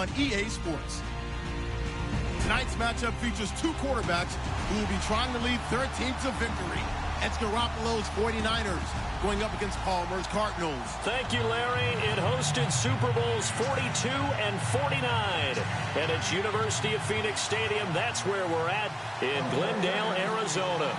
on EA Sports. Tonight's matchup features two quarterbacks who will be trying to lead their team to victory. It's Garoppolo's 49ers going up against Palmer's Cardinals. Thank you, Larry. It hosted Super Bowls 42 and 49. And it's University of Phoenix Stadium. That's where we're at in Glendale, Arizona.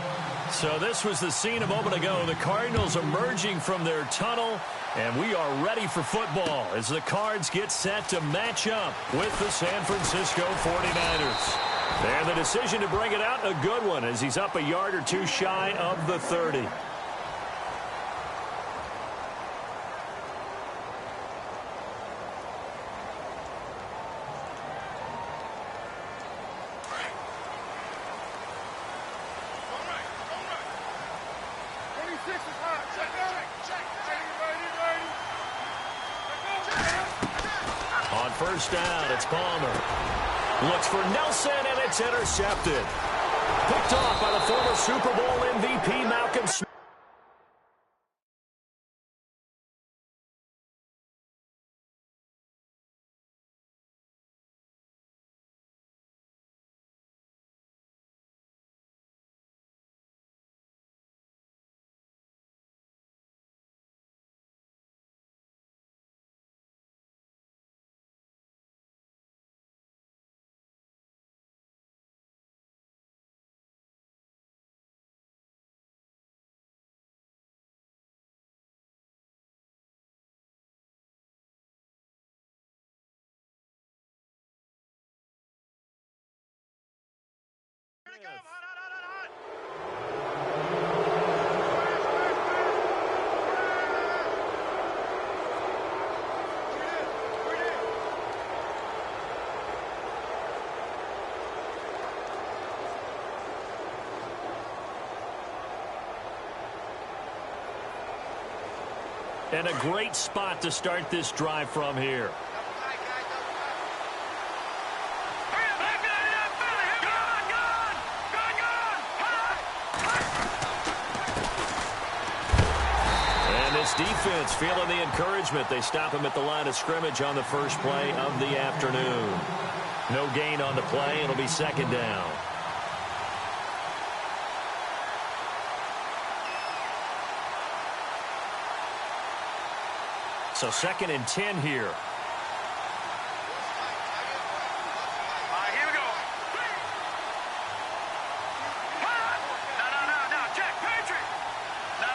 So this was the scene a moment ago. The Cardinals emerging from their tunnel. And we are ready for football as the Cards get set to match up with the San Francisco 49ers. And the decision to bring it out, a good one, as he's up a yard or two shy of the 30. On first down, it's Palmer. Looks for Nelson, and it's intercepted. Picked off by the former Super Bowl MVP, Malcolm Smith. And a great spot to start this drive from here. And this defense feeling the encouragement. They stop him at the line of scrimmage on the first play of the afternoon. No gain on the play. It'll be second down. So 2nd and 10 here. Here we go. No. Check, Patriot. No.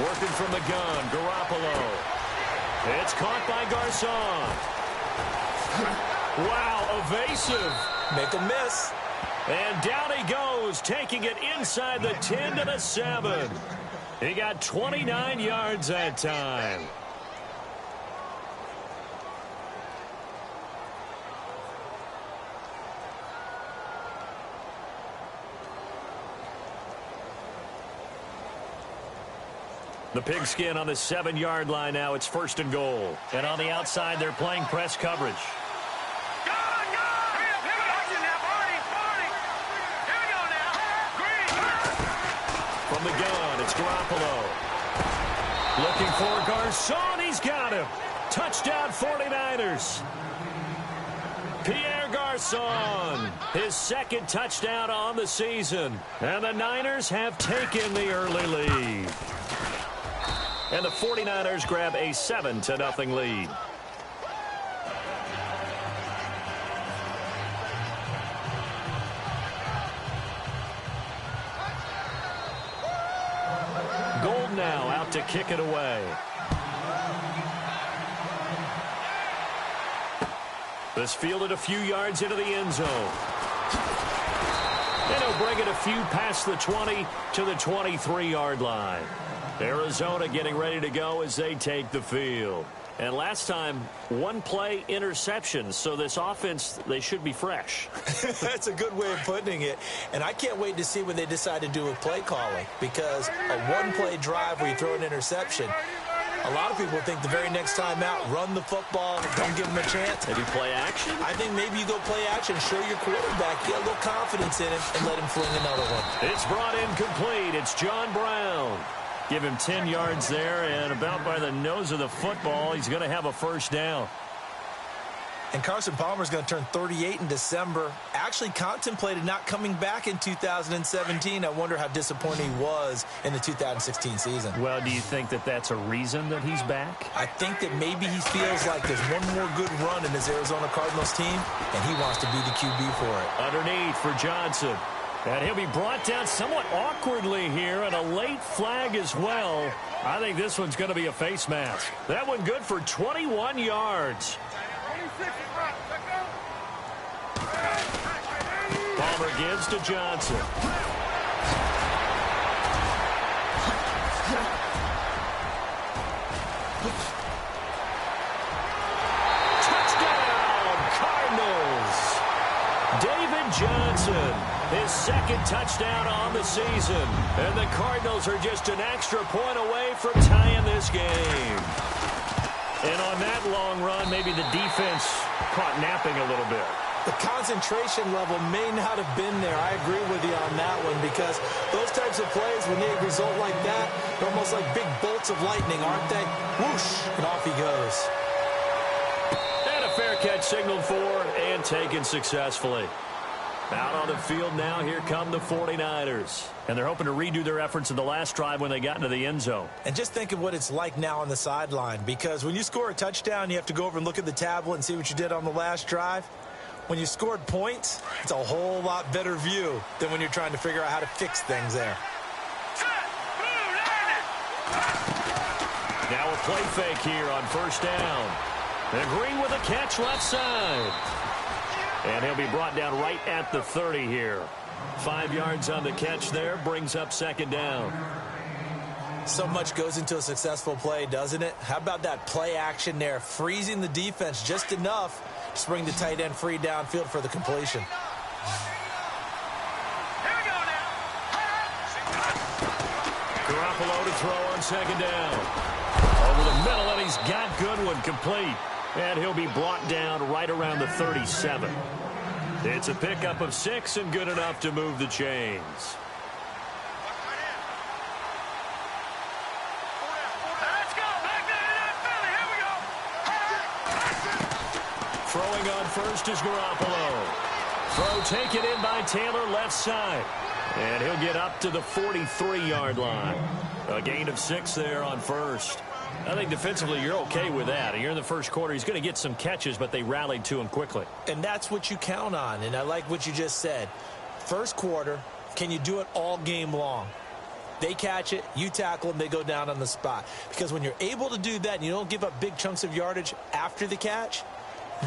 Working from the gun, Garoppolo. It's caught by Garcon. Wow, evasive. Make a miss. And down he goes, taking it inside the 10 to the 7. He got 29 yards that time. The pigskin on the 7-yard line now. It's 1st and goal. And on the outside, they're playing press coverage. From the gun, it's Garoppolo. Looking for Garcon. He's got him. Touchdown 49ers. Pierre Garcon, his 2nd touchdown on the season. And the Niners have taken the early lead. And the 49ers grab a 7-0 lead. Gold now out to kick it away. This fielded a few yards into the end zone. And he'll bring it a few past the 20 to the 23-yard line. Arizona getting ready to go as they take the field. And last time, 1 play interception. So this offense, they should be fresh. That's a good way of putting it. And I can't wait to see what they decide to do with play calling. Because a 1-play drive where you throw an interception, a lot of people think the very next time out, run the football, don't give them a chance. Maybe play action? I think maybe you go play action, show your quarterback, get a little confidence in him, and let him fling another one. It's brought in complete. It's John Brown. Give him 10 yards there, and about by the nose of the football, he's going to have a first down. And Carson Palmer's going to turn 38 in December. Actually contemplated not coming back in 2017. I wonder how disappointed he was in the 2016 season. Well, do you think that that's a reason that he's back? I think that maybe he feels like there's one more good run in his Arizona Cardinals team, and he wants to be the QB for it. Underneath for Johnson. And he'll be brought down somewhat awkwardly here, and a late flag as well. I think this one's going to be a face mask. That one good for 21 yards. Palmer gives to Johnson. Touchdown, Cardinals. David Johnson, his second touchdown on the season. And the Cardinals are just an extra point away from tying this game. And on that long run, maybe the defense caught napping a little bit. The concentration level may not have been there. I agree with you on that one, because those types of plays, when they result like that, they're almost like big bolts of lightning, aren't they? Whoosh, and off he goes. And a fair catch signaled for and taken successfully. Out on the field now, here come the 49ers. And they're hoping to redo their efforts in the last drive when they got into the end zone. And just think of what it's like now on the sideline, because when you score a touchdown, you have to go over and look at the tablet and see what you did on the last drive. When you scored points, it's a whole lot better view than when you're trying to figure out how to fix things there. Now a play fake here on first down. And Green with a catch left side. And he'll be brought down right at the 30 here. 5 yards on the catch there, brings up second down. So much goes into a successful play, doesn't it? How about that play action there, freezing the defense just enough to bring the tight end free downfield for the completion. Garoppolo to throw on second down. Over the middle, and he's got Goodwin complete. And he'll be brought down right around the 37. It's a pickup of 6 and good enough to move the chains. Throwing on first is Garoppolo. Throw taken in by Taylor left side. And he'll get up to the 43-yard line. A gain of 6 there on first. I think defensively you're okay with that. You're in the first quarter. He's going to get some catches, but they rallied to him quickly. And that's what you count on. And I like what you just said. First quarter, can you do it all game long? They catch it, you tackle them, they go down on the spot. Because when you're able to do that and you don't give up big chunks of yardage after the catch,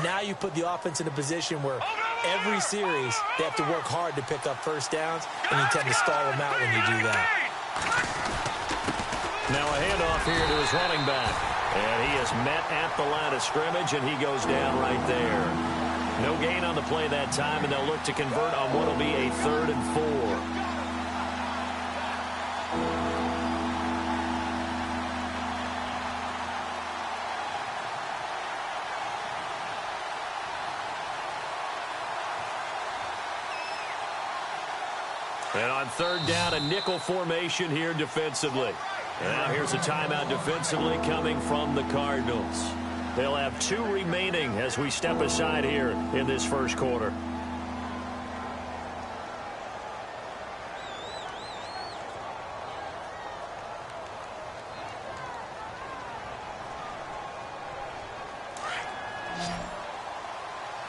now you put the offense in a position where every series they have to work hard to pick up first downs, and you tend to stall them out when you do that. Now a handoff here to his running back. And he is met at the line of scrimmage, and he goes down right there. No gain on the play that time, and they'll look to convert on what will be a 3rd and 4. And on 3rd down, a nickel formation here defensively. And now here's a timeout defensively coming from the Cardinals. They'll have 2 remaining as we step aside here in this first quarter.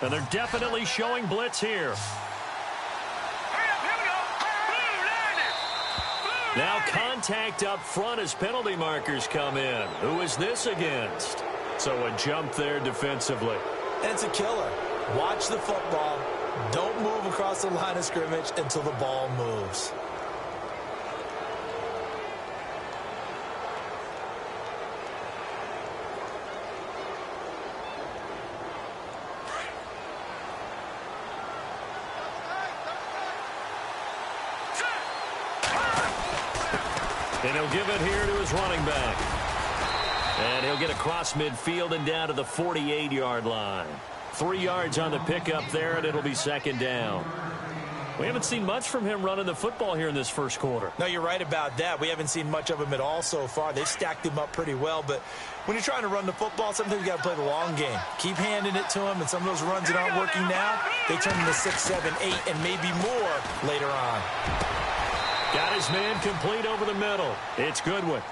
And they're definitely showing blitz here. Now contact up front as penalty markers come in. Who is this against? So a jump there defensively. And it's a killer. Watch the football. Don't move across the line of scrimmage until the ball moves. And he'll give it here to his running back. And he'll get across midfield and down to the 48-yard line. 3 yards on the pickup there, and it'll be second down. We haven't seen much from him running the football here in this first quarter. No, you're right about that. We haven't seen much of him at all so far. They've stacked him up pretty well, but when you're trying to run the football, sometimes you got to play the long game. Keep handing it to him, and some of those runs that aren't working now, they turn into 6, 7, 8, and maybe more later on. Got his man complete over the middle. It's Goodwin.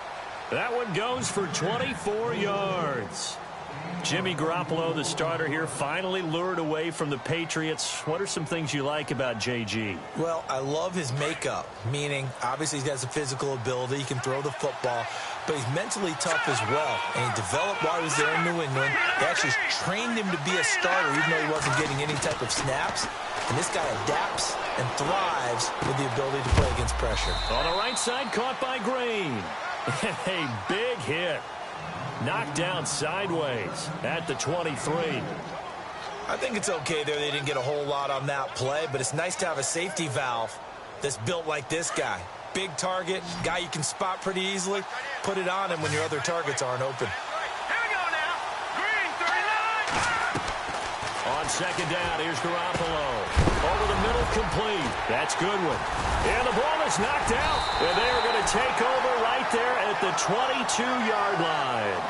That one goes for 24 yards. Jimmy Garoppolo, the starter here, finally lured away from the Patriots. What are some things you like about JG? Well, I love his makeup, meaning obviously he has a physical ability. He can throw the football, but he's mentally tough as well. And he developed while he was there in New England. They actually trained him to be a starter, even though he wasn't getting any type of snaps. And this guy adapts and thrives with the ability to play against pressure. On the right side, caught by Green. A big hit. Knocked down sideways at the 23. I think it's okay there. They didn't get a whole lot on that play, but it's nice to have a safety valve that's built like this guy. Big target, guy you can spot pretty easily. Put it on him when your other targets aren't open. Here we go now. Green, 39. On second down, here's Garoppolo. Over the middle, complete. That's Goodwin. And the ball is knocked out. And they are going to take over right there at the 22-yard line.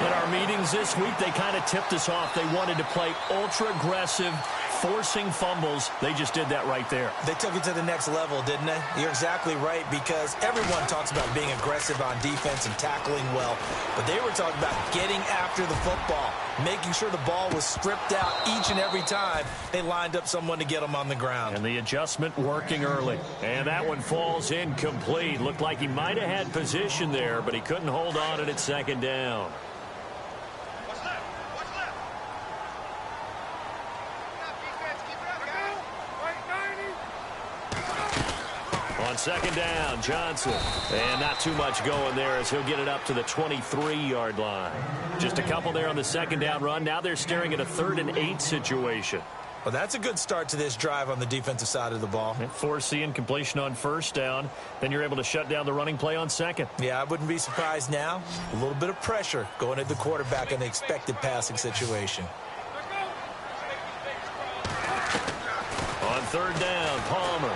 In our meetings this week, they kind of tipped us off. They wanted to play ultra-aggressive, forcing fumbles. They just did that right there. They took it to the next level, didn't they? You're exactly right, because everyone talks about being aggressive on defense and tackling well, but they were talking about getting after the football, making sure the ball was stripped out each and every time they lined up someone to get them on the ground. And the adjustment working early. And that one falls incomplete. Looked like he might have had position there, but he couldn't hold on at second down. On second down, Johnson. And not too much going there as he'll get it up to the 23-yard line. Just a couple there on the second down run. Now they're staring at a 3rd and 8 situation. Well, that's a good start to this drive on the defensive side of the ball. Forcing completion on first down. Then you're able to shut down the running play on second. Yeah, I wouldn't be surprised now. A little bit of pressure going at the quarterback in the expected passing situation. On third down, Palmer.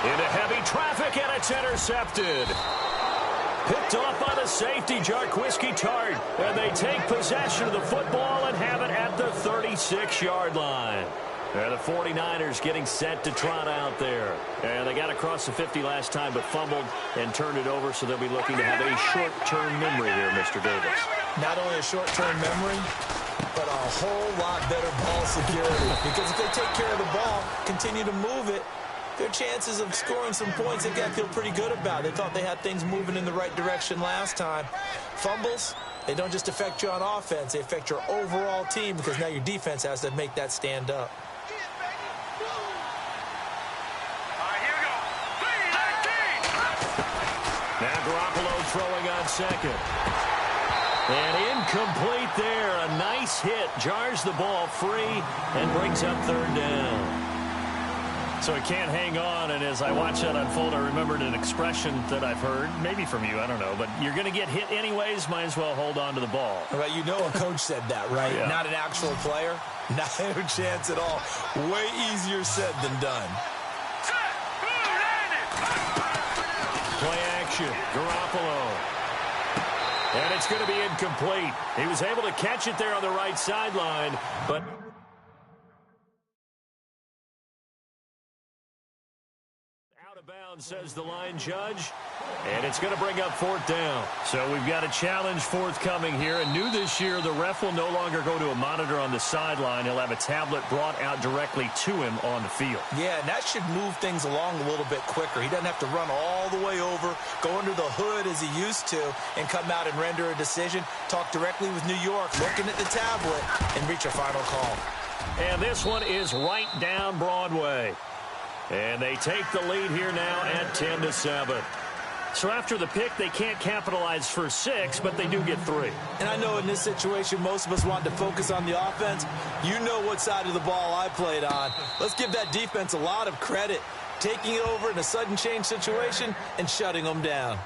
Into heavy traffic, and it's intercepted. Picked off by the safety, Jarquiski Tart. And they take possession of the football and have it at the 36-yard line. And the 49ers getting set to trot out there. And they got across the 50 last time, but fumbled and turned it over, so they'll be looking to have a short-term memory here, Mr. Davis. Not only a short-term memory, but a whole lot better ball security. Because if they take care of the ball, continue to move it, their chances of scoring some points, they've got to feel pretty good about. They thought they had things moving in the right direction last time. Fumbles, they don't just affect you on offense. They affect your overall team, because now your defense has to make that stand up. Now Garoppolo throwing on second. And incomplete there. A nice hit. Jars the ball free and brings up third down. So he can't hang on, and as I watch that unfold, I remembered an expression that I've heard, maybe from you, I don't know, but you're going to get hit anyways, might as well hold on to the ball. Right, you know a coach said that, right? Yeah. Not an actual player. Not a chance at all. Way easier said than done. Play action, Garoppolo. And it's going to be incomplete. He was able to catch it there on the right sideline, but out of bounds, says the line judge. And it's going to bring up fourth down. So we've got a challenge forthcoming here. And new this year, the ref will no longer go to a monitor on the sideline. He'll have a tablet brought out directly to him on the field. Yeah, and that should move things along a little bit quicker. He doesn't have to run all the way over, go under the hood as he used to, and come out and render a decision. Talk directly with New York, looking at the tablet, and reach a final call. And this one is right down Broadway. And they take the lead here now at 10-7. So after the pick, they can't capitalize for 6, but they do get 3. And I know in this situation, most of us want to focus on the offense. You know what side of the ball I played on. Let's give that defense a lot of credit. Taking it over in a sudden change situation and shutting them down.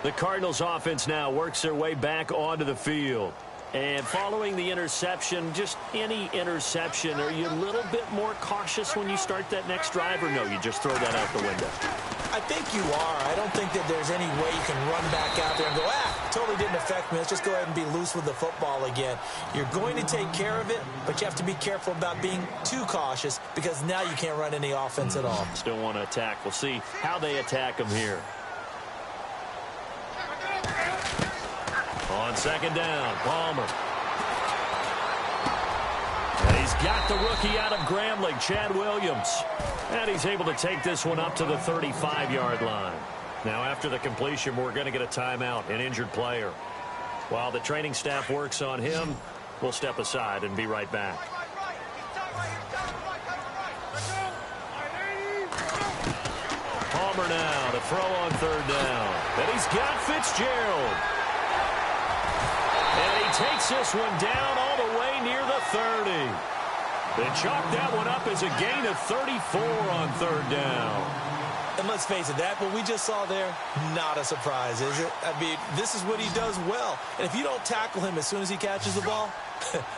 The Cardinals offense now works their way back onto the field. And following the interception, just any interception, are you a little bit more cautious when you start that next drive, or no, you just throw that out the window? I think you are. I don't think that there's any way you can run back out there and go, totally didn't affect me. Let's just go ahead and be loose with the football again. You're going to take care of it, but you have to be careful about being too cautious because now you can't run any offense at all. Still want to attack. We'll see how they attack him here. On second down, Palmer. And he's got the rookie out of Grambling, Chad Williams. And he's able to take this one up to the 35-yard line. Now, after the completion, we're going to get a timeout, an injured player. While the training staff works on him, we'll step aside and be right back. Palmer now to throw on third down. And he's got Fitzgerald. And he takes this one down all the way near the 30. They chalk that one up as a gain of 34 on third down. And let's face it, that what we just saw there, not a surprise, is it? I mean, this is what he does well. And if you don't tackle him as soon as he catches the ball,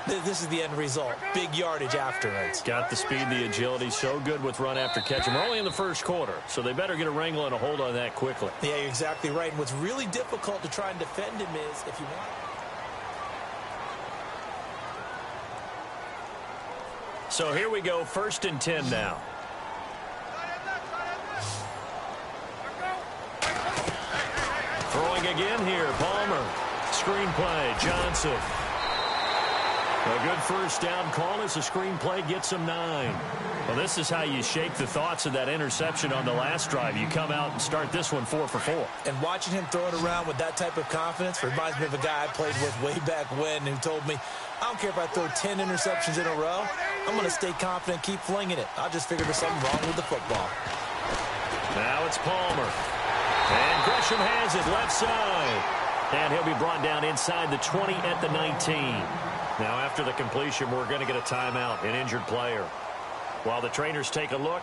this is the end result. Big yardage afterwards. Got the speed, the agility, so good with run after catch. We're only in the first quarter, so they better get a wrangle and a hold on that quickly. Yeah, you're exactly right. And what's really difficult to try and defend him is if you want. So here we go, 1st and 10 now. Throwing again here, Palmer. Screenplay, Johnson. A good first down call as the screenplay gets him 9. Well, this is how you shake the thoughts of that interception on the last drive. You come out and start this one 4 for 4. And watching him throw it around with that type of confidence reminds me of a guy I played with way back when who told me, I don't care if I throw 10 interceptions in a row. I'm going to stay confident, keep flinging it. I just figured there's something wrong with the football. Now it's Palmer. And Gresham has it left side. And he'll be brought down inside the 20 at the 19. Now after the completion, we're going to get a timeout, an injured player. While the trainers take a look,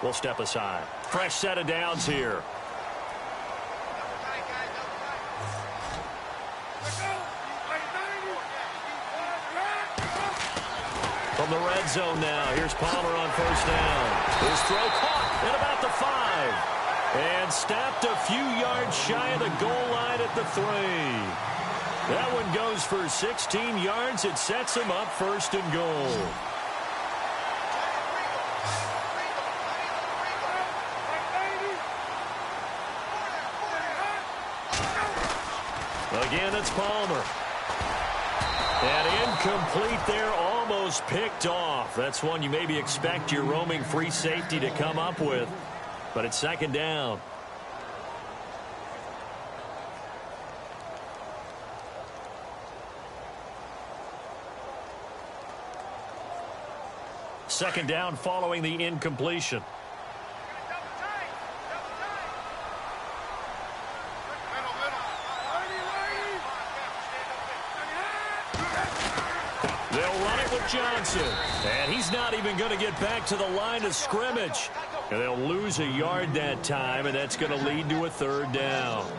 we'll step aside. Fresh set of downs here. From the red zone now, here's Palmer on first down. His throw caught at about the 5. And stopped a few yards shy of the goal line at the 3. That one goes for 16 yards. It sets him up 1st and goal. Again, it's Palmer. And incomplete there, almost picked off. That's one you maybe expect your roaming free safety to come up with. But it's 2nd down. Second down following the incompletion. They'll run it with Johnson. And he's not even going to get back to the line of scrimmage. And they'll lose a yard that time, and that's going to lead to a 3rd down.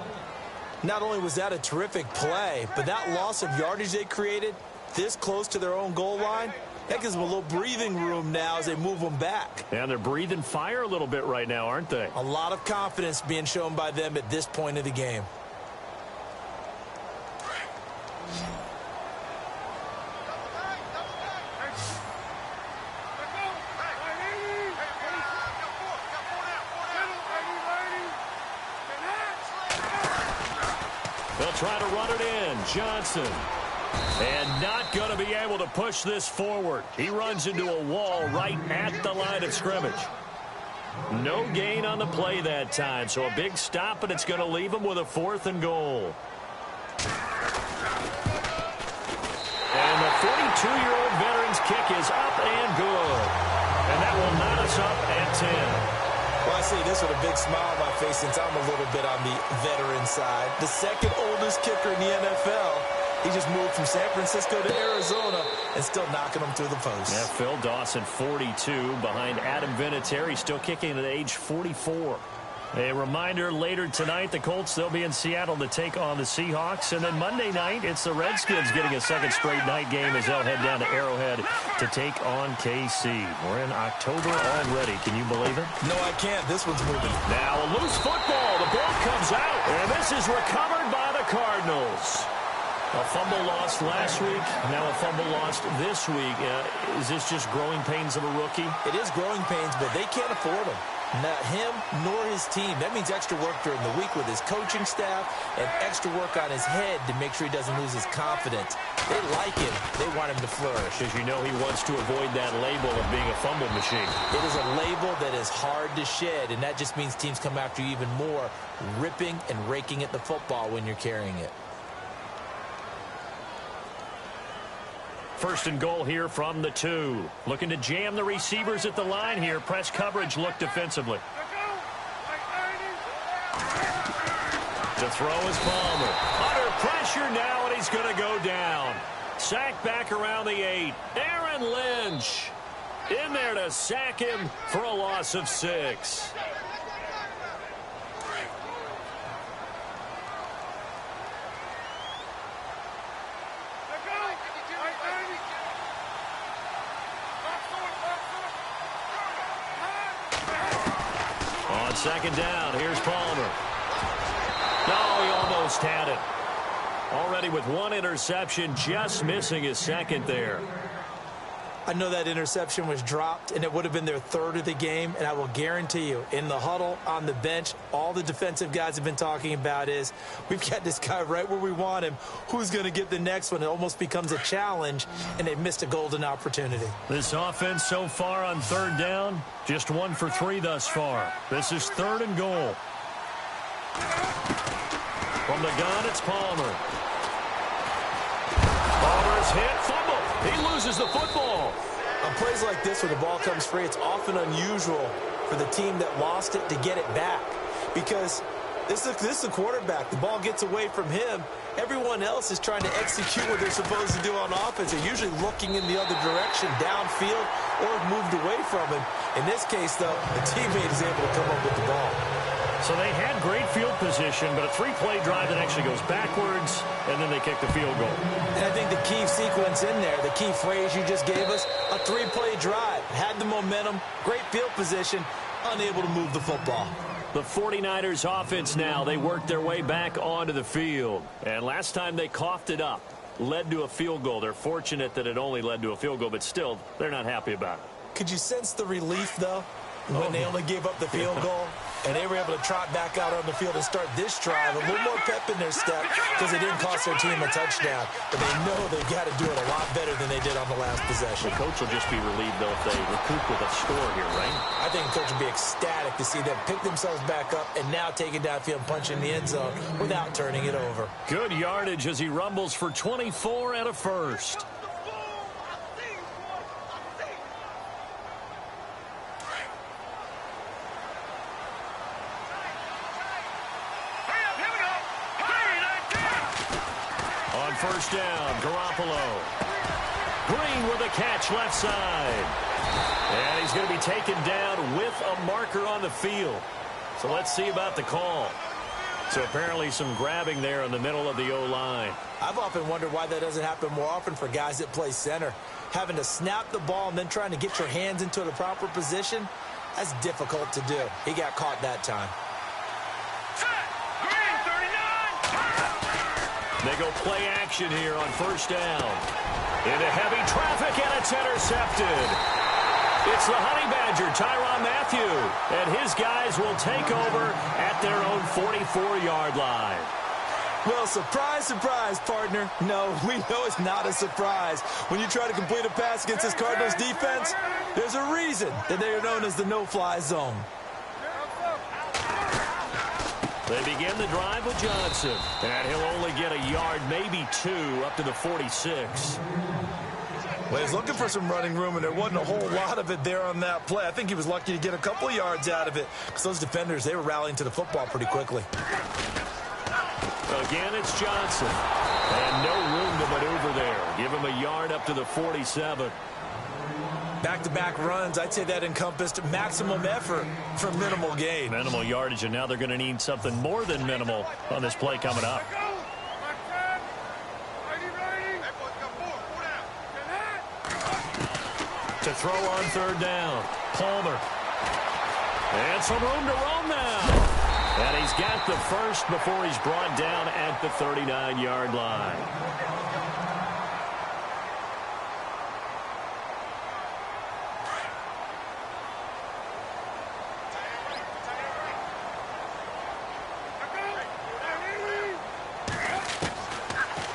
Not only was that a terrific play, but that loss of yardage they created this close to their own goal line, that gives them a little breathing room now as they move them back. And they're breathing fire a little bit right now, aren't they? A lot of confidence being shown by them at this point of the game. They'll try to run it in. Johnson. And not going to be able to push this forward. He runs into a wall right at the line of scrimmage. No gain on the play that time, so a big stop, and it's going to leave him with a 4th and goal. And the 42-year-old veteran's kick is up and good. And that will knot us up at 10. Well, I say this with a big smile on my face since I'm a little bit on the veteran side. The 2nd oldest kicker in the NFL. He just moved from San Francisco to Arizona and still knocking them through the post. Yeah, Phil Dawson, 42, behind Adam Vinatieri, still kicking at age 44. A reminder, later tonight, the Colts, they'll be in Seattle to take on the Seahawks. And then Monday night, it's the Redskins getting a second straight night game as they'll head down to Arrowhead to take on KC. We're in October already. Can you believe it? No, I can't. This one's moving. Now a loose football. The ball comes out. And this is recovered by the Cardinals. A fumble lost last week, now a fumble lost this week. Is this just growing pains of a rookie? It is growing pains, but they can't afford them. Not him nor his team. That means extra work during the week with his coaching staff and extra work on his head to make sure he doesn't lose his confidence. They like him. They want him to flourish. Because you know he wants to avoid that label of being a fumble machine. It is a label that is hard to shed, and that just means teams come after you even more, ripping and raking at the football when you're carrying it. First and goal here from the 2. Looking to jam the receivers at the line here. Press coverage look defensively. To throw is Palmer. Under pressure now, and he's going to go down. Sack back around the 8. Aaron Lynch in there to sack him for a loss of 6. On second down, here's Palmer. No, he almost had it. Already with one interception, just missing his second there. I know that interception was dropped, and it would have been their third of the game, and I will guarantee you, in the huddle, on the bench, all the defensive guys have been talking about is, we've got this guy right where we want him. Who's going to get the next one? It almost becomes a challenge, and they missed a golden opportunity. This offense so far on third down, just 1 for 3 thus far. This is third and goal. From the gun, it's Palmer. Palmer's hit, fumble. He loses the football. On plays like this where the ball comes free, it's often unusual for the team that lost it to get it back. Because this is the quarterback. The ball gets away from him. Everyone else is trying to execute what they're supposed to do on offense. They're usually looking in the other direction, downfield, or moved away from him. In this case, though, the teammate is able to come up with the ball. So they had great field position, but a 3-play drive that actually goes backwards, and then they kick the field goal. And I think the key sequence in there, the key phrase you just gave us, a 3-play drive. Had the momentum, great field position, unable to move the football. The 49ers offense now, they worked their way back onto the field. And last time they coughed it up, led to a field goal. They're fortunate that it only led to a field goal, but still, they're not happy about it. Could you sense the relief, though, when they only gave up the field goal? And they were able to trot back out on the field and start this drive. A little more pep in their step because it didn't cost their team a touchdown. But they know they've got to do it a lot better than they did on the last possession. The coach will just be relieved, though, if they recoup with a score here, right? I think the coach will be ecstatic to see them pick themselves back up and now take it downfield and punch in the end zone without turning it over. Good yardage as he rumbles for 24 and a first. First down, Garoppolo. Green with a catch left side. And he's going to be taken down with a marker on the field. So let's see about the call. So apparently some grabbing there in the middle of the O-line. I've often wondered why that doesn't happen more often for guys that play center. Having to snap the ball and then trying to get your hands into the proper position, that's difficult to do. He got caught that time. They go play action here on first down. Into heavy traffic, and it's intercepted. It's the Honey Badger, Tyrann Mathieu, and his guys will take over at their own 44-yard line. Well, surprise, surprise, partner. No, we know it's not a surprise. When you try to complete a pass against this Cardinals defense, there's a reason that they are known as the no-fly zone. They begin the drive with Johnson. And he'll only get a yard, maybe 2, up to the 46. Well, he's looking for some running room, and there wasn't a whole lot of it there on that play. I think he was lucky to get a couple of yards out of it because those defenders, they were rallying to the football pretty quickly. Again, it's Johnson. And no room to maneuver there. Give him a yard up to the 47. Back-to-back runs, I'd say that encompassed maximum effort for minimal gain. Minimal yardage, and now they're going to need something more than minimal on this play coming up. To throw on third down, Palmer. And some room to roam now. And he's got the first before he's brought down at the 39-yard line.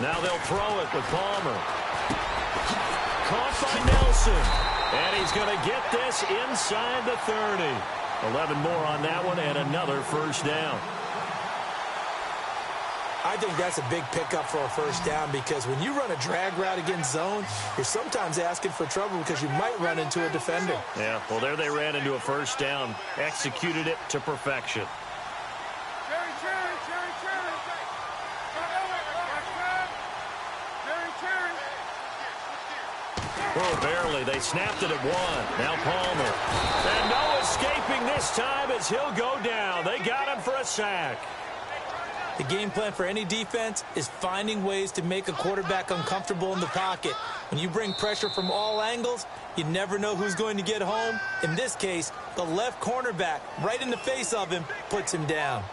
Now they'll throw it with Palmer. Caught by Nelson. And he's going to get this inside the 30. 11 more on that one and another first down. I think that's a big pickup for a first down because when you run a drag route against zone, you're sometimes asking for trouble because you might run into a defender. Yeah, well, there they ran into a first down. Executed it to perfection. Oh, barely. They snapped it at one. Now Palmer. And no escaping this time as he'll go down. They got him for a sack. The game plan for any defense is finding ways to make a quarterback uncomfortable in the pocket. When you bring pressure from all angles, you never know who's going to get home. In this case, the left cornerback, right in the face of him, puts him down.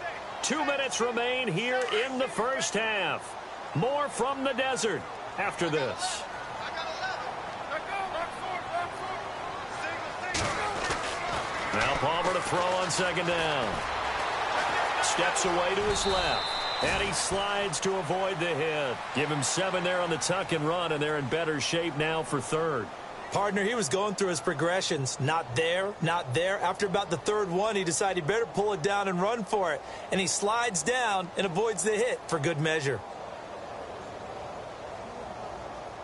2 minutes remain here in the first half. More from the desert after this. Now Palmer to throw on second down. Steps away to his left. And he slides to avoid the hit. Give him 7 there on the tuck and run, and they're in better shape now for third. Partner, he was going through his progressions. Not there, not there. After about the third one, he decided he better pull it down and run for it. And he slides down and avoids the hit for good measure.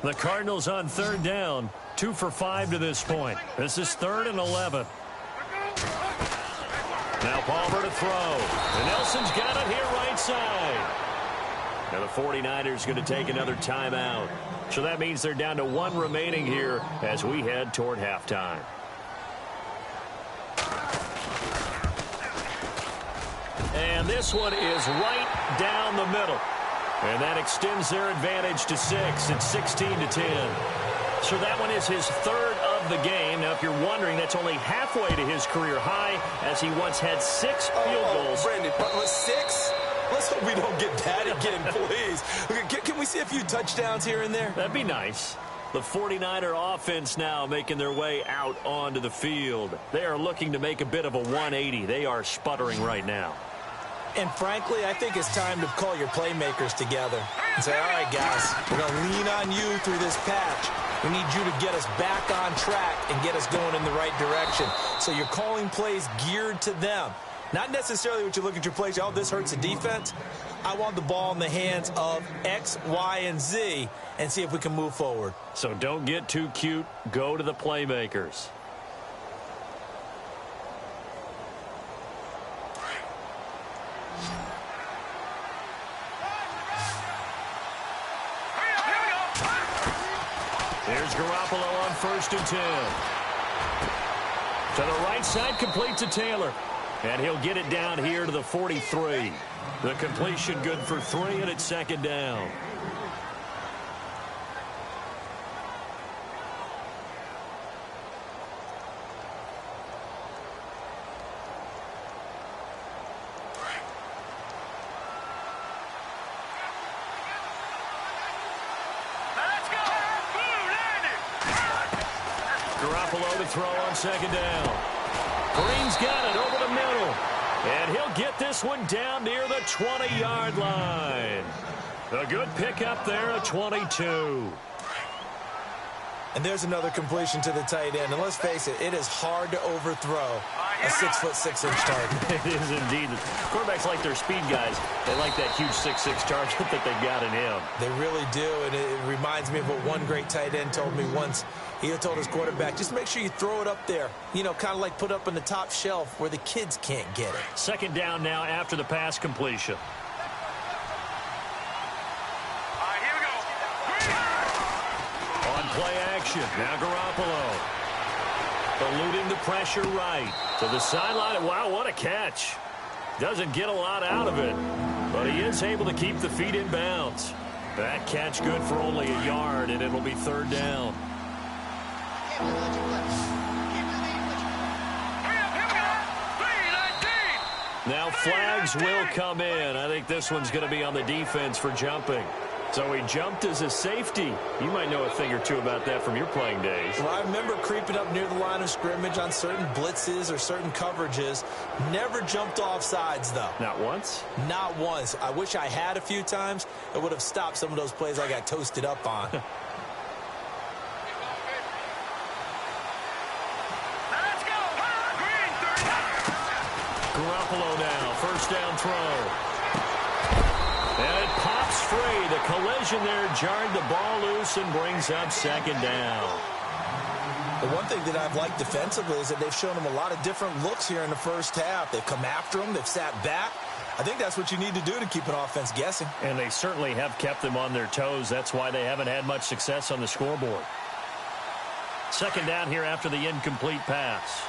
The Cardinals on third down. 2 for 5 to this point. This is 3rd and 11. Now Palmer to throw. And Nelson's got it here right side. Now the 49ers going to take another timeout. So that means they're down to 1 remaining here as we head toward halftime. And this one is right down the middle. And that extends their advantage to 6. It's 16-10. So that one is his 3rd of the game. Now, if you're wondering, that's only halfway to his career high, as he once had 6 field goals. Brandon, but was 6? Let's hope we don't get that again, please. Can we see a few touchdowns here and there? That'd be nice. The 49er offense now making their way out onto the field. They are looking to make a bit of a 180. They are sputtering right now. And frankly, I think it's time to call your playmakers together and say, all right, guys, we're going to lean on you through this patch. We need you to get us back on track and get us going in the right direction. So you're calling plays geared to them. Not necessarily what you look at your plays, oh, this hurts the defense. I want the ball in the hands of X, Y, and Z and see if we can move forward. So don't get too cute. Go to the playmakers. Here's Garoppolo on 1st and 10. To the right side, complete to Taylor. And he'll get it down here to the 43. The completion good for 3, and it's 2nd down. Garoppolo to throw on 2nd down. Green's got it over the middle. And he'll get this one down near the 20-yard line. A good pickup there at 22. And there's another completion to the tight end. And let's face it, it is hard to overthrow a 6'6" target. It is indeed. Quarterbacks like their speed guys. They like that huge 6'6" target that they've got in him. They really do, and it reminds me of what one great tight end told me once. He told his quarterback, just make sure you throw it up there. You know, kind of like put up on the top shelf where the kids can't get it. 2nd down now after the pass completion. Here we go. On play action, now Garoppolo. eluding the pressure right to the sideline. Wow, what a catch. Doesn't get a lot out of it, but he is able to keep the feet in bounds. That catch good for only a yard, and it'll be third down. Now flags will come in. I think this one's going to be on the defense for jumping. So he jumped as a safety. You might know a thing or two about that from your playing days. Well, I remember creeping up near the line of scrimmage on certain blitzes or certain coverages. Never jumped off sides, though. Not once? Not once. I wish I had a few times. It would have stopped some of those plays I got toasted up on. Garoppolo now, first down throw. And it pops free. The collision there jarred the ball loose and brings up second down. The one thing that I've liked defensively is that they've shown them a lot of different looks here in the first half. They've come after them. They've sat back. I think that's what you need to do to keep an offense guessing. And they certainly have kept them on their toes. That's why they haven't had much success on the scoreboard. Second down here after the incomplete pass.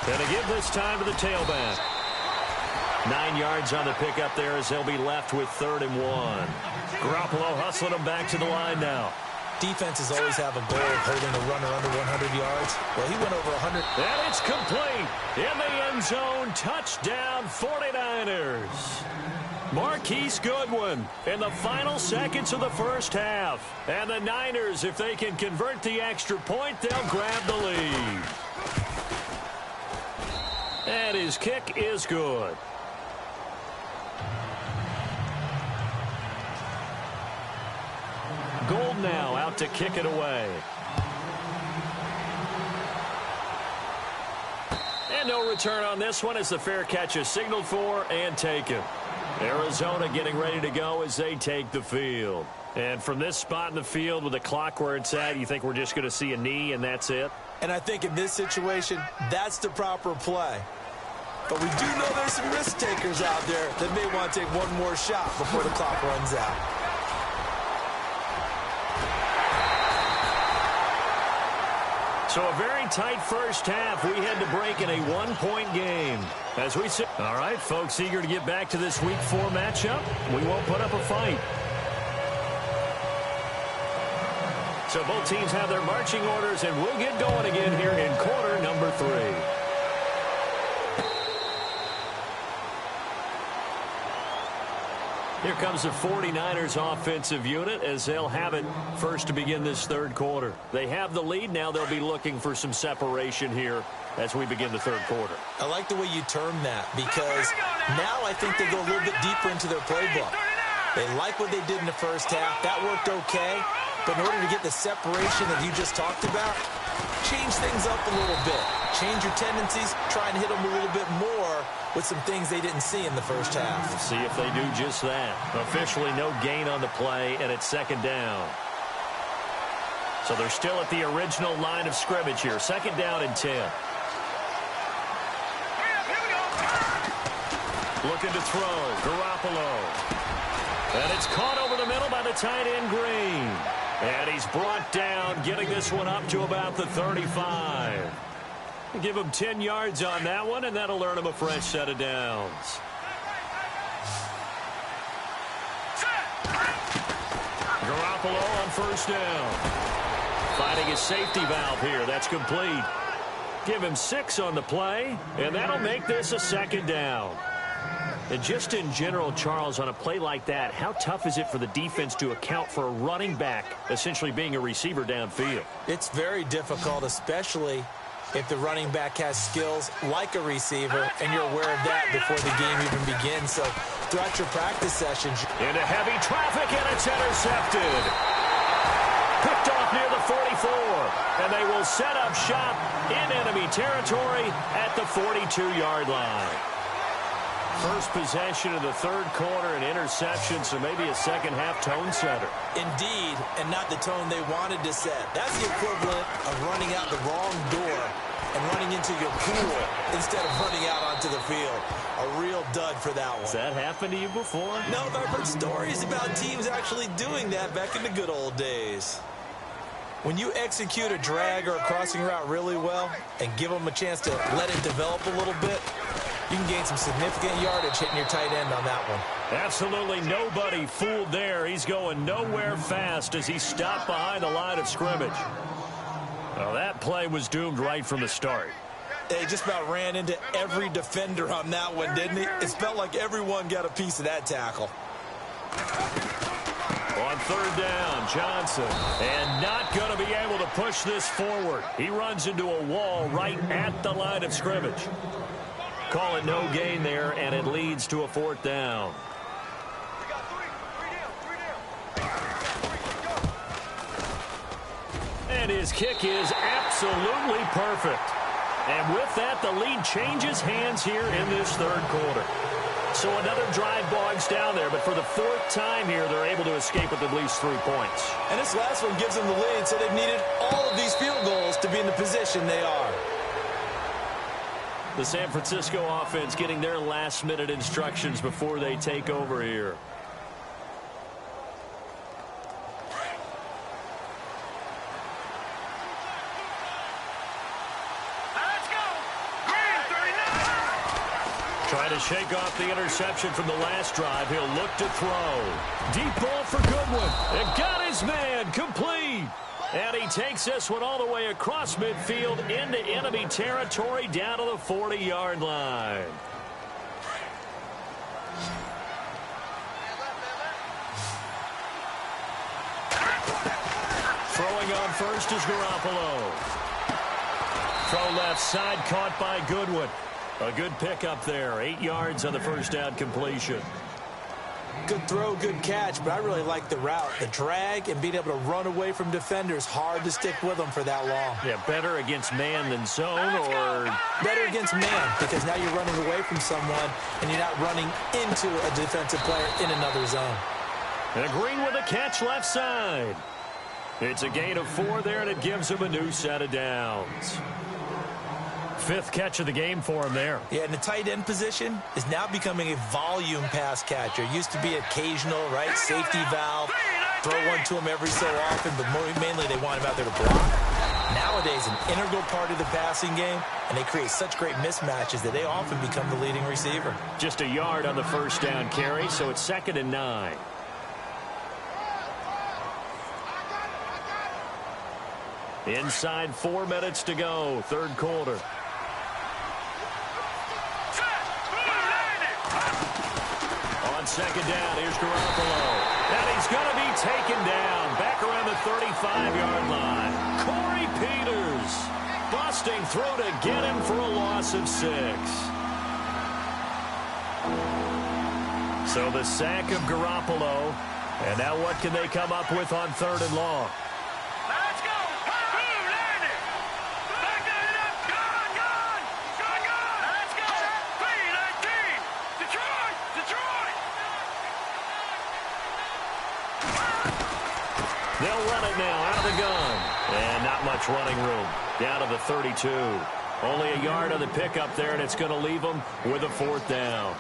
Going to give this time to the tailback. 9 yards on the pickup there as they'll be left with 3rd and 1. Garoppolo hustling them back to the line now. Defenses always have a goal of holding a runner under 100 yards. Well, he went over 100. And it's complete. In the end zone, touchdown 49ers. Marquise Goodwin in the final seconds of the first half. And the Niners, if they can convert the extra point, they'll grab the lead. And his kick is good. Gold now out to kick it away. And no return on this one as the fair catch is signaled for and taken. Arizona getting ready to go as they take the field. And from this spot in the field with the clock where it's at, you think we're just going to see a knee and that's it? And I think in this situation, that's the proper play. But we do know there's some risk takers out there that may want to take one more shot before the clock runs out. So a very tight first half. We had to break in a one-point game. As we sit. All right, folks, eager to get back to this Week 4 matchup. We won't put up a fight. So both teams have their marching orders, and we'll get going again here in quarter number 3. Here comes the 49ers offensive unit as they'll have it first to begin this third quarter. They have the lead. Now they'll be looking for some separation here as we begin the third quarter. I like the way you term that because now I think they go a little bit deeper into their playbook. They like what they did in the first half. That worked okay. But in order to get the separation that you just talked about, change things up a little bit. Change your tendencies. Try and hit them a little bit more with some things they didn't see in the first half. We'll see if they do just that. Officially no gain on the play, and it's second down. So they're still at the original line of scrimmage here. Second down and 10. Looking to throw. Garoppolo. And it's caught over the middle by the tight end Green. And he's brought down, getting this one up to about the 35. Give him 10 yards on that one, and that'll earn him a fresh set of downs. Garoppolo on first down. Finding a safety valve here. That's complete. Give him 6 on the play, and that'll make this a second down. And just in general, Charles, on a play like that, how tough is it for the defense to account for a running back essentially being a receiver downfield? It's very difficult, especially if the running back has skills like a receiver, and you're aware of that before the game even begins. So throughout your practice sessions. Into heavy traffic, and it's intercepted. Picked off near the 44, and they will set up shop in enemy territory at the 42-yard line. First possession of the third quarter, an interception, so maybe a second-half tone setter. Indeed, and not the tone they wanted to set. That's the equivalent of running out the wrong door and running running into your pool instead of running out onto the field. A real dud for that one. Has that happened to you before? No, but I've heard stories about teams actually doing that back in the good old days. When you execute a drag or a crossing route really well and give them a chance to let it develop a little bit, you can gain some significant yardage hitting your tight end on that one. Absolutely nobody fooled there. He's going nowhere fast as he stopped behind the line of scrimmage. Well, that play was doomed right from the start. He just about ran into every defender on that one, didn't he? It felt like everyone got a piece of that tackle. On third down, Johnson, and not going to be able to push this forward. He runs into a wall right at the line of scrimmage. Call it no gain there, and it leads to a fourth down. And his kick is absolutely perfect. And with that, the lead changes hands here in this third quarter. So another drive bogs down there, but for the fourth time here, they're able to escape with at least 3 points. And this last one gives them the lead, so they've needed all of these field goals to be in the position they are. The San Francisco offense getting their last-minute instructions before they take over here. Trying to shake off the interception from the last drive. He'll look to throw. Deep ball for Goodwin. It got his man complete. And he takes this one all the way across midfield into enemy territory down to the 40-yard line. Throwing on first is Garoppolo. Throw left side caught by Goodwin. A good pickup there. 8 yards on the first down completion. Good throw, good catch, but I really like the route. The drag and being able to run away from defenders, hard to stick with them for that long. Yeah, better against man than zone, or better against man, because now you're running away from someone and you're not running into a defensive player in another zone. And Green with a catch left side. It's a gain of 4 there, and it gives him a new set of downs. 5th catch of the game for him there. Yeah, and the tight end position is now becoming a volume pass catcher. Used to be occasional, right? Safety valve. Throw one to him every so often, but mainly they want him out there to block. Nowadays, an integral part of the passing game, and they create such great mismatches that they often become the leading receiver. Just a yard on the first down carry, so it's 2nd and 9. Inside 4 minutes to go, third quarter. On second down, here's Garoppolo. And he's going to be taken down back around the 35-yard line. Corey Peters busting through to get him for a loss of 6. So the sack of Garoppolo. And now what can they come up with on 3rd and long? They'll run it now out of the gun. And not much running room. Down to the 32. Only a yard on the pickup there, and it's going to leave them with a 4th down.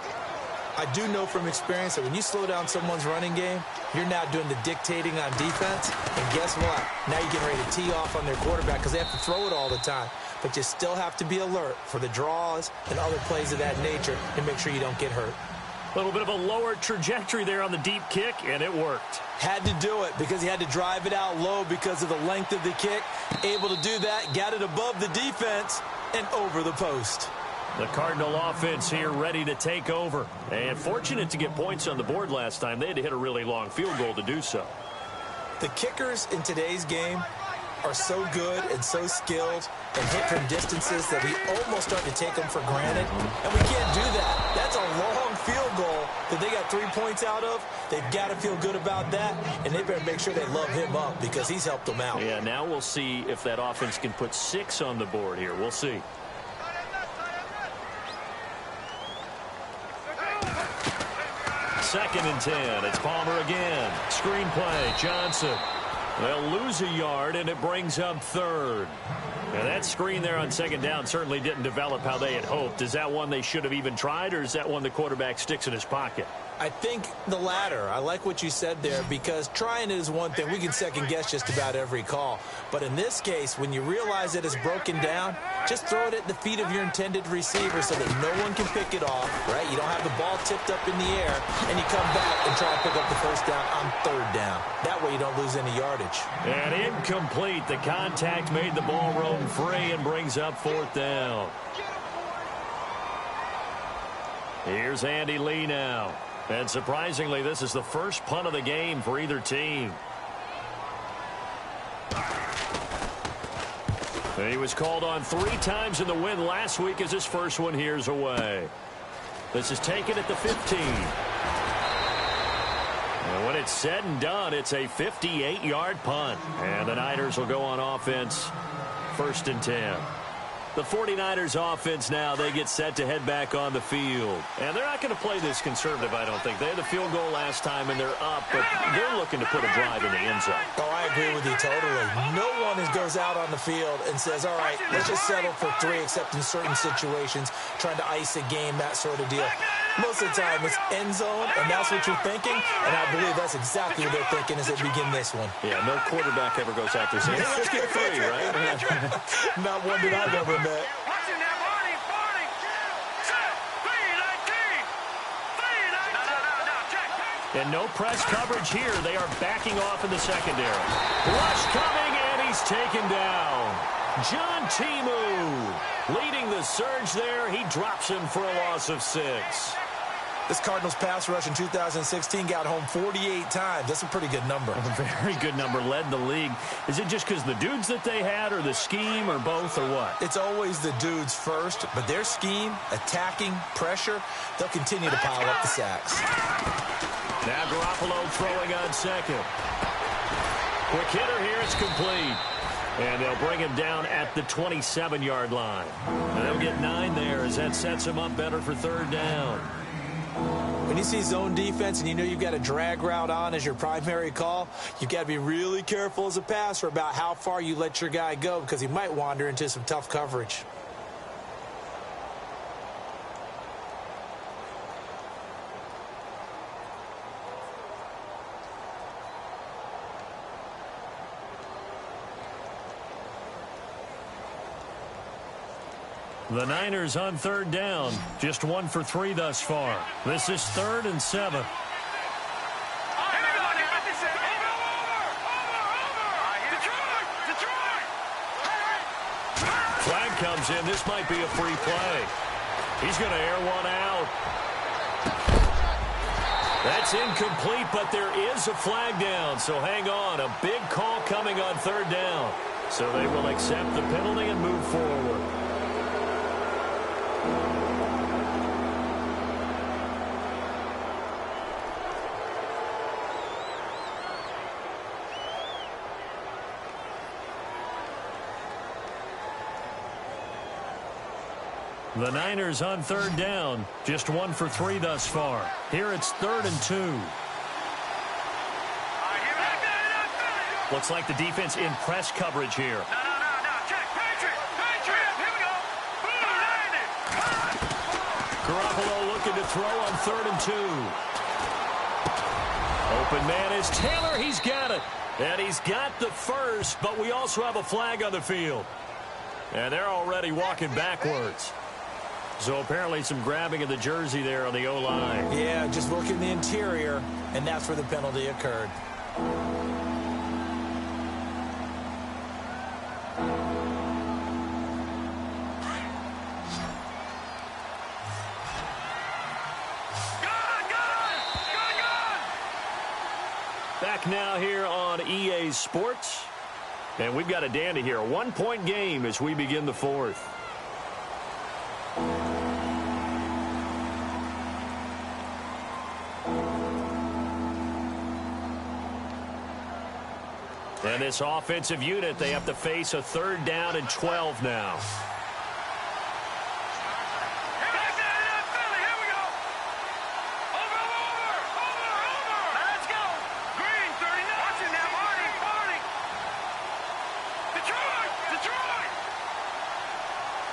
I do know from experience that when you slow down someone's running game, you're now doing the dictating on defense. And guess what? Now you're getting ready to tee off on their quarterback because they have to throw it all the time. But you still have to be alert for the draws and other plays of that nature to make sure you don't get hurt. A little bit of a lower trajectory there on the deep kick, and it worked. Had to do it because he had to drive it out low because of the length of the kick. Able to do that, got it above the defense and over the post. The Cardinal offense here ready to take over. And fortunate to get points on the board last time. They had to hit a really long field goal to do so. The kickers in today's game are so good and so skilled and hit from distances that we almost start to take them for granted. And we can't do that. That's a long field goal that they got 3 points out of. They've got to feel good about that, and they better make sure they love him up because he's helped them out. Yeah, now we'll see if that offense can put 6 on the board here. We'll see. Second and 10. It's Palmer again. Screen play. Johnson. They'll lose a yard, and it brings up third. Now, that screen there on second down certainly didn't develop how they had hoped. Is that one they should have even tried, or is that one the quarterback sticks in his pocket? I think the latter. I like what you said there, because trying it is one thing. We can second-guess just about every call. But in this case, when you realize that it's broken down, just throw it at the feet of your intended receiver so that no one can pick it off, right? You don't have the ball tipped up in the air, and you come back and try to pick up the first down on third down. That way you don't lose any yardage. And incomplete. The contact made the ball roam free and brings up fourth down. Here's Andy Lee now. And surprisingly, this is the first punt of the game for either team. He was called on 3 times in the win last week as his first one here's away. This is taken at the 15. And when it's said and done, it's a 58-yard punt. And the Niners will go on offense, 1st and 10. The 49ers offense now, they get set to head back on the field. And they're not going to play this conservative, I don't think. They had the field goal last time, and they're up, but they're looking to put a drive in the end zone. Oh, I agree with you totally. No one goes out on the field and says, all right, let's just settle for 3, except in certain situations, trying to ice a game, that sort of deal. Most of the time, it's end zone, and that's what you're thinking, and I believe that's exactly what they're thinking as they begin this one. Yeah, no quarterback ever goes out there saying, hey, let's get 3, right? Not one that I've ever met. And no press coverage here. They are backing off in the secondary. Rush coming, and he's taken down. John Timu leading the surge there. He drops him for a loss of 6. This Cardinals pass rush in 2016 got home 48 times. That's a pretty good number. A very good number. Led the league. Is it just because the dudes that they had, or the scheme, or both, or what? It's always the dudes first, but their scheme, attacking, pressure, they'll continue to pile up the sacks. Now Garoppolo throwing on second. Quick hitter here. It's complete. And they'll bring him down at the 27-yard line. And they'll get 9 there as that sets him up better for third down. When you see zone defense and you know you've got a drag route on as your primary call, you've got to be really careful as a passer about how far you let your guy go, because he might wander into some tough coverage. The Niners on third down. Just 1 for 3 thus far. This is 3rd and 7. Flag comes in. This might be a free play. He's going to air one out. That's incomplete, but there is a flag down. So hang on. A big call coming on third down. So they will accept the penalty and move forward. The Niners on third down. Just 1 for 3 thus far. Here it's 3rd and 2. Looks like the defense in press coverage here. No. Check. Patriot. Here we go. Garoppolo looking to throw on 3rd and 2. Open man is Taylor. He's got it. And he's got the first, but we also have a flag on the field. And they're already walking backwards. So apparently some grabbing of the jersey there on the O-line. Yeah, just working the interior, and that's where the penalty occurred. Back now here on EA Sports. And we've got a dandy here. A 1-point game as we begin the 4th. And this offensive unit, they have to face a 3rd down and 12 now.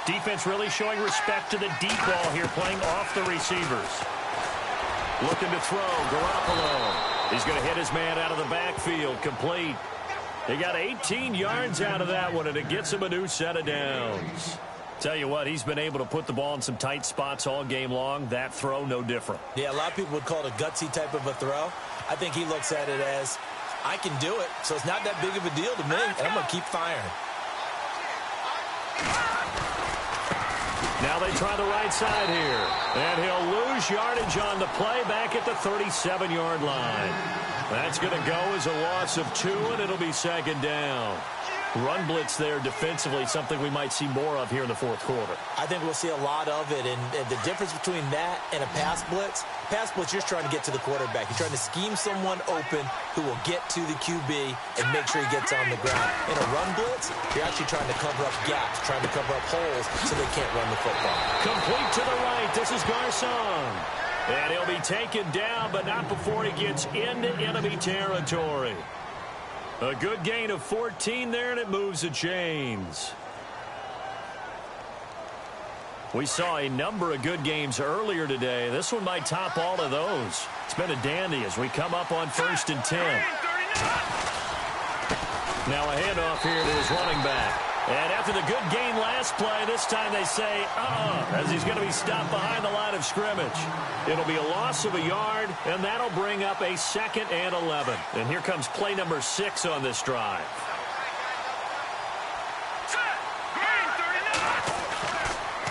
Defense really showing respect to the deep ball here, playing off the receivers. Looking to throw, Garoppolo. He's going to hit his man out of the backfield, complete. He got 18 yards out of that one, and it gets him a new set of downs. Tell you what, he's been able to put the ball in some tight spots all game long. That throw, no different. Yeah, a lot of people would call it a gutsy type of a throw. I think he looks at it as, I can do it, so it's not that big of a deal to me, and I'm going to keep firing. Now they try the right side here. And he'll lose yardage on the play back at the 37-yard line. That's going to go as a loss of 2, and it'll be second down. Run blitz there defensively, something we might see more of here in the fourth quarter. I think we'll see a lot of it, and the difference between that and a pass blitz, you're trying to get to the quarterback. You're trying to scheme someone open who will get to the QB and make sure he gets on the ground. In a run blitz, you're actually trying to cover up gaps, trying to cover up holes so they can't run the football. Complete to the right. This is Garcon. And he'll be taken down, but not before he gets into enemy territory. A good gain of 14 there, and it moves the chains. We saw a number of good games earlier today. This one might top all of those. It's been a dandy as we come up on 1st and 10. Now a handoff here to his running back. And after the good gain last play, this time they say, as he's going to be stopped behind the line of scrimmage. It'll be a loss of a yard, and that'll bring up a 2nd and 11. And here comes play number 6 on this drive.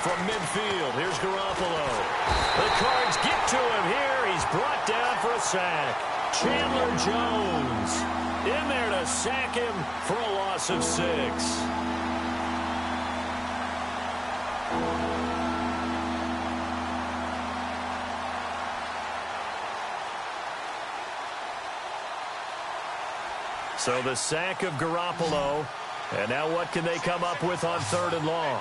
From midfield, here's Garoppolo. The Cards get to him here. He's brought down for a sack. Chandler Jones in there to sack him for a loss of 6. So the sack of Garoppolo. And now what can they come up with on 3rd and long?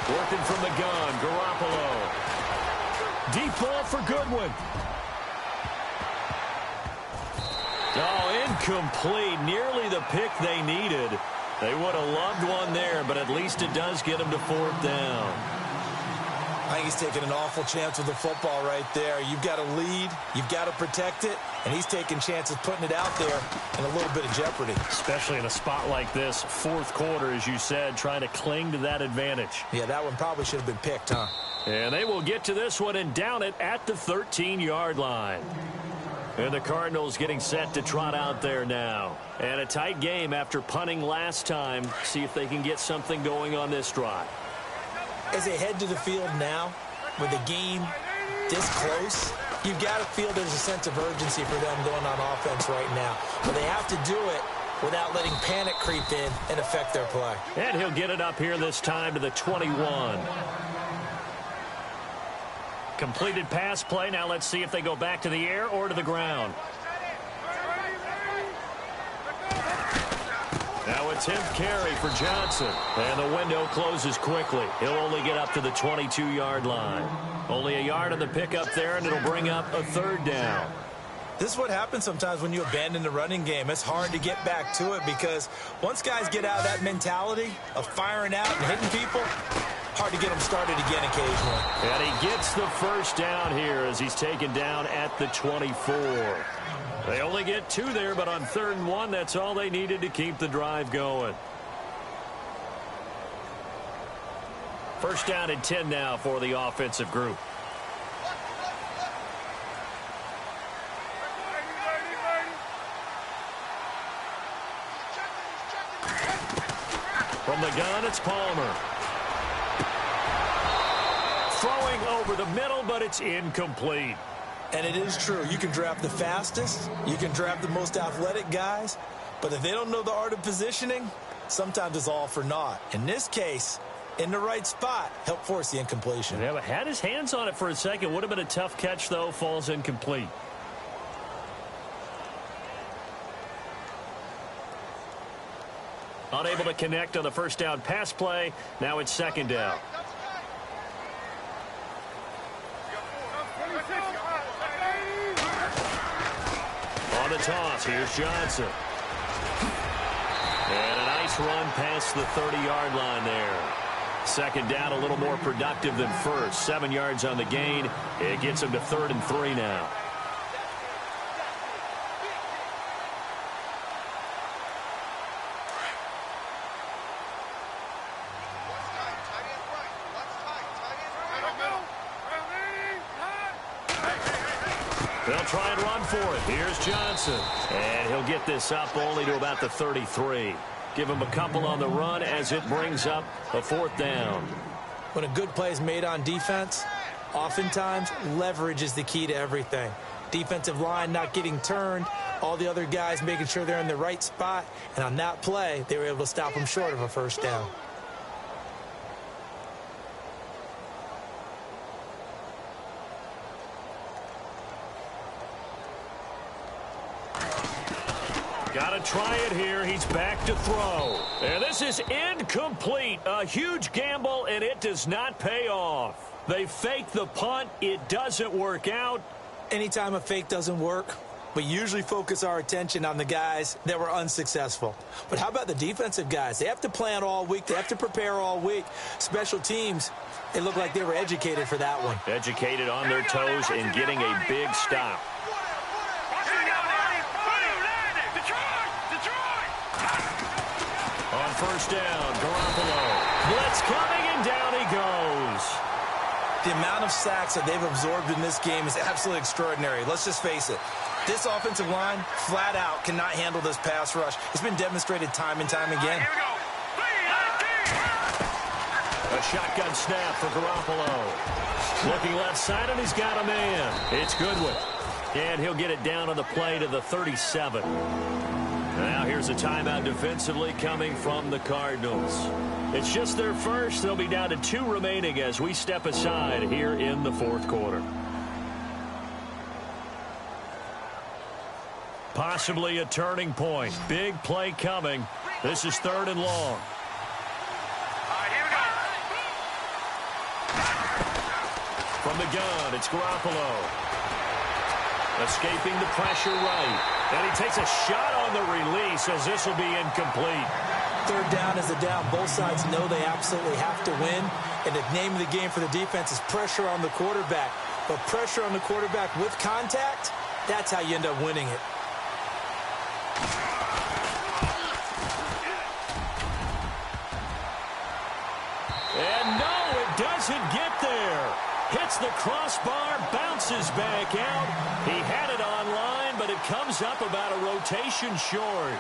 Working from the gun, Garoppolo. Deep ball for Goodwin. Oh, incomplete. Nearly the pick they needed. They would have loved one there, but at least it does get them to 4th down. I think he's taking an awful chance with the football right there. You've got to lead, you've got to protect it, and he's taking chances putting it out there in a little bit of jeopardy. Especially in a spot like this, 4th quarter, as you said, trying to cling to that advantage. Yeah, that one probably should have been picked, huh? And they will get to this one and down it at the 13-yard line. And the Cardinals getting set to trot out there now. And a tight game after punting last time. See if they can get something going on this drive. As they head to the field now, with the game this close, you've got to feel there's a sense of urgency for them going on offense right now. But they have to do it without letting panic creep in and affect their play. And he'll get it up here this time to the 21. Completed pass play. Now let's see if they go back to the air or to the ground. Now a 10th carry for Johnson. And the window closes quickly. He'll only get up to the 22-yard line. Only a yard on the pickup there, and it'll bring up a 3rd down. This is what happens sometimes when you abandon the running game. It's hard to get back to it because once guys get out of that mentality of firing out and hitting people, hard to get them started again occasionally. And he gets the 1st down here as he's taken down at the 24. They only get 2 there, but on 3rd and 1, that's all they needed to keep the drive going. 1st down and 10 now for the offensive group. From the gun, it's Palmer. Throwing over the middle, but it's incomplete. And it is true. You can draft the fastest. You can draft the most athletic guys. But if they don't know the art of positioning, sometimes it's all for naught. In this case, in the right spot, help force the incompletion. Yeah, but had his hands on it for a second. Would have been a tough catch, though. Falls incomplete. Unable to connect on the 1st down pass play. Now it's 2nd down. On the toss, here's Johnson. nice run past the 30-yard line there. Second down, a little more productive than first. 7 yards on the gain. It gets him to 3rd and 3 now. They'll try and run for it. Here's Johnson. And he'll get this up only to about the 33. Give him a couple on the run as it brings up a 4th down. When a good play is made on defense, oftentimes leverage is the key to everything. Defensive line not getting turned, all the other guys making sure they're in the right spot. And on that play, they were able to stop them short of a 1st down. Got to try it here. He's back to throw. And this is incomplete. A huge gamble, and it does not pay off. They fake the punt. It doesn't work out. Anytime a fake doesn't work, we usually focus our attention on the guys that were unsuccessful. But how about the defensive guys? They have to plan all week. They have to prepare all week. Special teams, it looked like they were educated for that one. Educated on their toes and getting a big stop. On 1st down, Garoppolo. Blitz coming, and down he goes. The amount of sacks that they've absorbed in this game is absolutely extraordinary. Let's just face it. This offensive line, flat out, cannot handle this pass rush. It's been demonstrated time and time again. A shotgun snap for Garoppolo. Looking left side, and he's got a man. It's Goodwin. And he'll get it down on the play to the 37. Now here's a timeout defensively coming from the Cardinals. It's just their first. They'll be down to 2 remaining as we step aside here in the 4th quarter. Possibly a turning point. Big play coming. This is 3rd and long. From the gun, it's Garoppolo. Escaping the pressure right. And he takes a shot on the release as this will be incomplete. 3rd down is a down. Both sides know they absolutely have to win. And the name of the game for the defense is pressure on the quarterback. But pressure on the quarterback with contact, that's how you end up winning it. And no, it doesn't get there. Hits the crossbar, bounces back out. He had it online, but it comes up about a rotation short.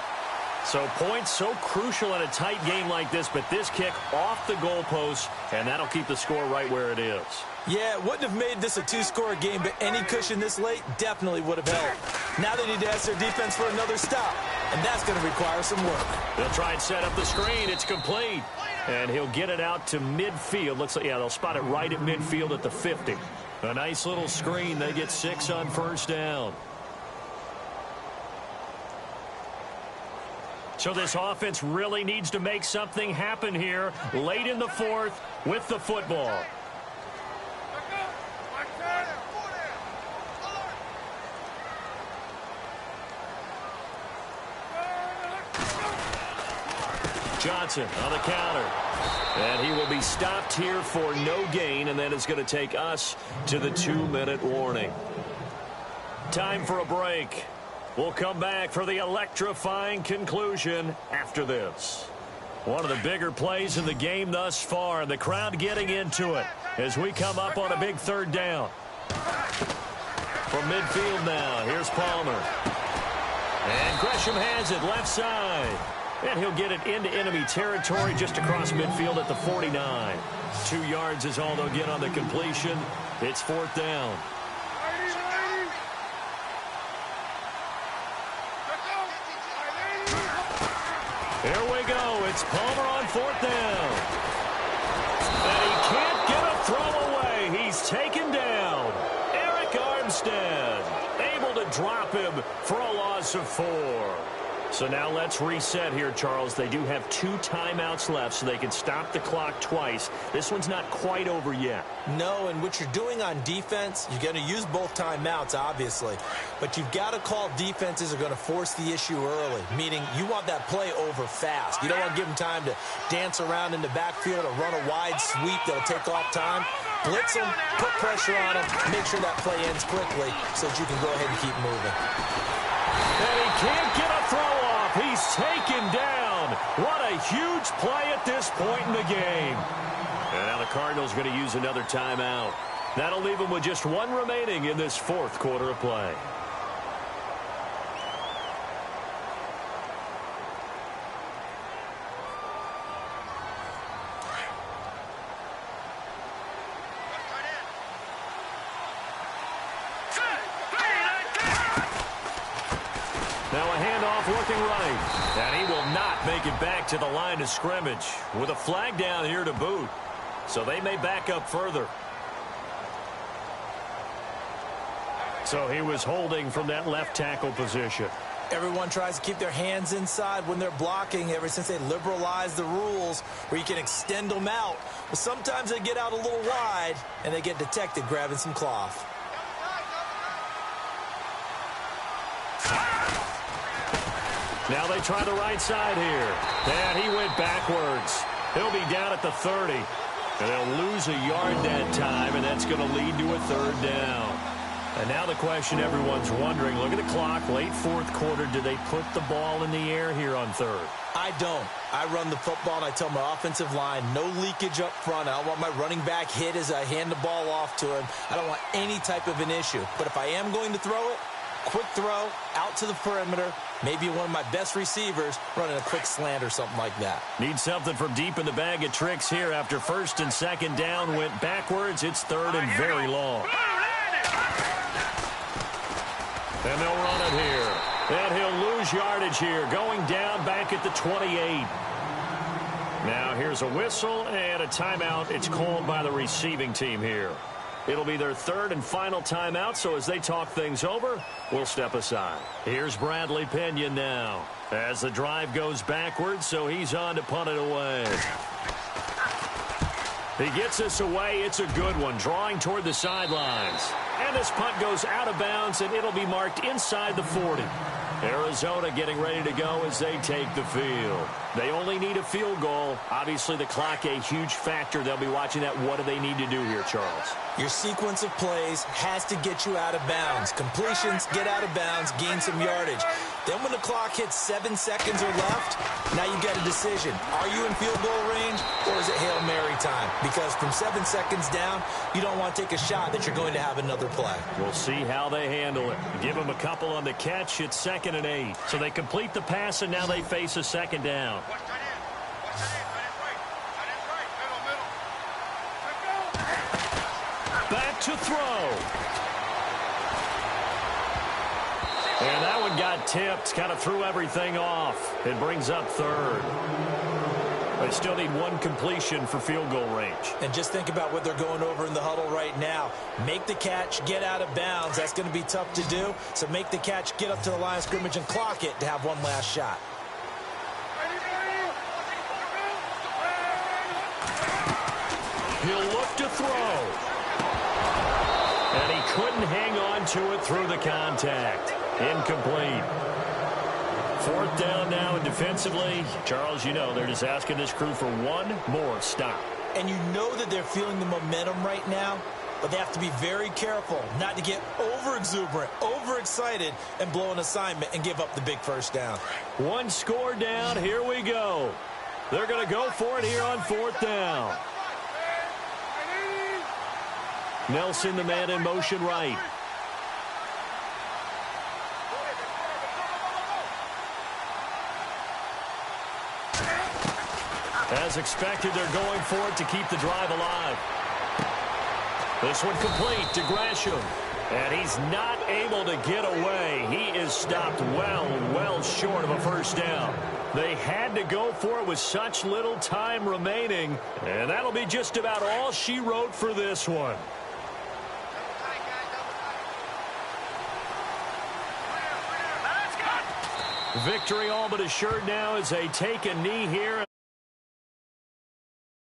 So points so crucial in a tight game like this, but this kick off the goalpost, and that'll keep the score right where it is. Yeah, it wouldn't have made this a 2-score game, but any cushion this late definitely would have helped. Now they need to ask their defense for another stop, and that's going to require some work. They'll try and set up the screen. It's complete. And he'll get it out to midfield. Looks like, yeah, they'll spot it right at midfield at the 50. A nice little screen. They get 6 on 1st down. So this offense really needs to make something happen here late in the 4th with the football. Johnson on the counter. And he will be stopped here for no gain, and then it's going to take us to the 2-minute warning. Time for a break. We'll come back for the electrifying conclusion after this. One of the bigger plays in the game thus far, and the crowd getting into it as we come up on a big 3rd down. From midfield now, here's Palmer. And Gresham has it left side. And he'll get it into enemy territory just across midfield at the 49. 2 yards is all they'll get on the completion. It's 4th down. Here we go. It's Palmer on 4th down. And he can't get a throw away. He's taken down. Eric Armstead able to drop him for a loss of 4. So now let's reset here, Charles. They do have 2 timeouts left, so they can stop the clock twice. This one's not quite over yet. No, and what you're doing on defense, you're going to use both timeouts, obviously. But you've got to call defenses are going to force the issue early, meaning you want that play over fast. You don't want to give them time to dance around in the backfield or run a wide sweep that'll take off time. Blitz them, put pressure on them, make sure that play ends quickly so that you can go ahead and keep moving. And he can't get a throw off. He's taken down. What a huge play at this point in the game. And now the Cardinals are going to use another timeout. That'll leave them with just 1 remaining in this 4th quarter of play. Now a handoff looking right. And he will not make it back to the line of scrimmage with a flag down here to boot. So they may back up further. So he was holding from that left tackle position. Everyone tries to keep their hands inside when they're blocking ever since they liberalized the rules where you can extend them out. But sometimes they get out a little wide and they get detected grabbing some cloth. Now they try the right side here. And he went backwards. He'll be down at the 30. And they'll lose a yard that time, and that's going to lead to a 3rd down. And now the question everyone's wondering, look at the clock, late 4th quarter, do they put the ball in the air here on 3rd? I don't. I run the football, and I tell my offensive line, no leakage up front. I don't want my running back hit as I hand the ball off to him. I don't want any type of an issue. But if I am going to throw it, quick throw, out to the perimeter, maybe one of my best receivers running a quick slant or something like that. Need something from deep in the bag of tricks here after 1st and 2nd down went backwards. It's 3rd and very long. And they'll run it here. And he'll lose yardage here, going down back at the 28. Now here's a whistle and a timeout. It's called by the receiving team here. It'll be their 3rd and final timeout, so as they talk things over, we'll step aside. Here's Bradley Pinion now as the drive goes backwards, so he's on to punt it away. He gets this away. It's a good one, drawing toward the sidelines. And this punt goes out of bounds, and it'll be marked inside the 40. Arizona getting ready to go as they take the field. They only need a field goal. Obviously, the clock a huge factor. They'll be watching that. What do they need to do here, Charles? Your sequence of plays has to get you out of bounds. Completions, get out of bounds, gain some yardage. Then when the clock hits 7 seconds or left, now you got a decision. Are you in field goal range or is it Hail Mary time? Because from 7 seconds down, you don't want to take a shot that you're going to have another play. We'll see how they handle it. Give them a couple on the catch. It's 2nd and 8. So they complete the pass, and now they face a 2nd down. Back to throw. And that one got tipped, kind of threw everything off. It brings up 3rd. They still need 1 completion for field goal range. And just think about what they're going over in the huddle right now. Make the catch, get out of bounds. That's going to be tough to do. So make the catch, get up to the line of scrimmage, and clock it to have one last shot. He'll look to throw. And he couldn't hang on to it through the contact. Incomplete. 4th down now, and defensively, Charles, you know, they're just asking this crew for 1 more stop. And you know that they're feeling the momentum right now, but they have to be very careful not to get over-exuberant, overexcited, and blow an assignment and give up the big 1st down. 1 score down. Here we go. They're going to go for it here on 4th down. Nelson, the man in motion right. As expected, they're going for it to keep the drive alive. This one complete to Gresham. And he's not able to get away. He is stopped well short of a 1st down. They had to go for it with such little time remaining. And that'll be just about all she wrote for this one. Victory all but assured now as they take a knee here.